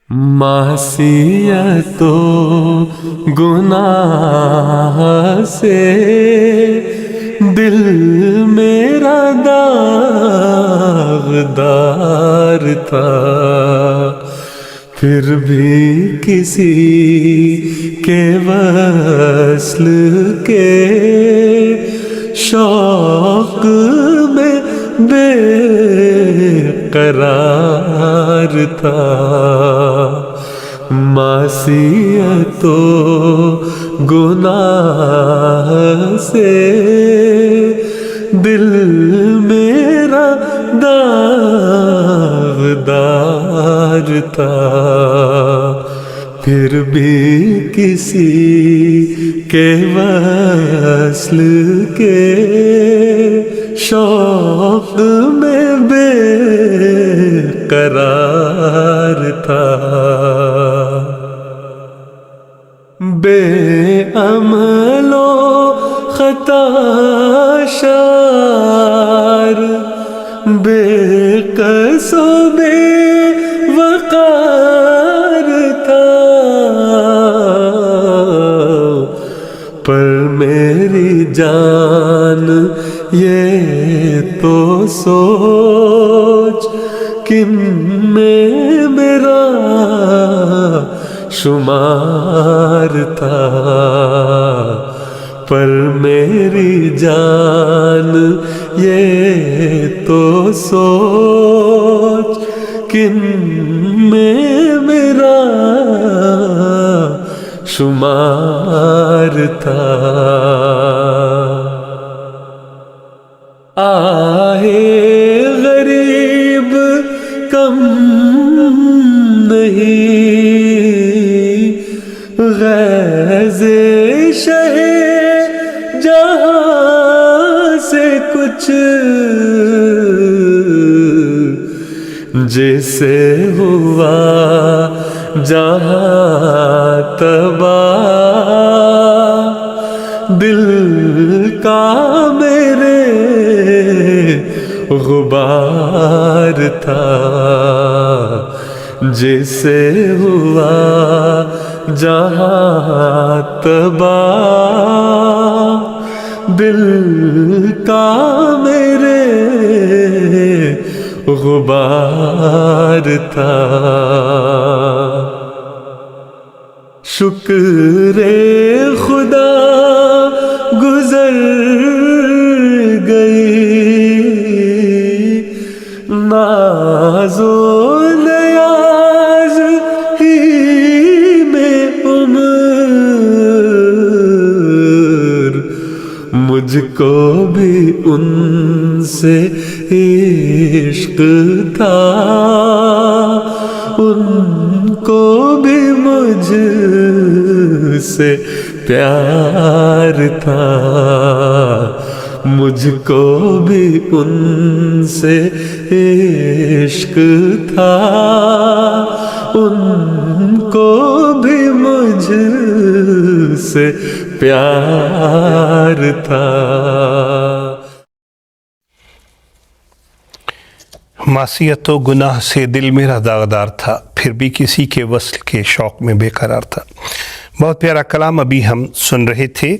معصیت و گناہ سے دل میرا داغدار تھا، پھر بھی کسی کے وصل کے شوق میں بے قرار تھا۔ معصیت و گناہ سے دل میرا داغدار تھا، پھر بھی کسی کے وصل کے شوق میں بے قرار تھا۔ بے عمل و خطا شار، بے قص و بے وقار تھا، پر میری جان یہ تو سوچ کن میں میرا شمار تھا، پر میری جان یہ تو سوچ کن میں میرا شمار تھا۔ آہے غریب کم نہیں، غیظ شہ جہاں سے کچھ، جسے ہوا جہاں تباہ، دل کا میرے غبار تھا، جسے ہوا جہاں تباہ، دل کا میرے غبار تھا۔ شکر خدا گزر گئی، ناز و نیاز ہی میں عمر، مجھ کو بھی ان سے عشق تھا، ان کو بھی مجھ سے پیار تھا، مجھ کو بھی ان سے عشق تھا، ان کو بھی مجھ سے پیار تھا۔ معصیت و گناہ سے دل میرا داغدار تھا، پھر بھی کسی کے وصل کے شوق میں بے قرار تھا۔ بہت پیارا کلام ابھی ہم سن رہے تھے۔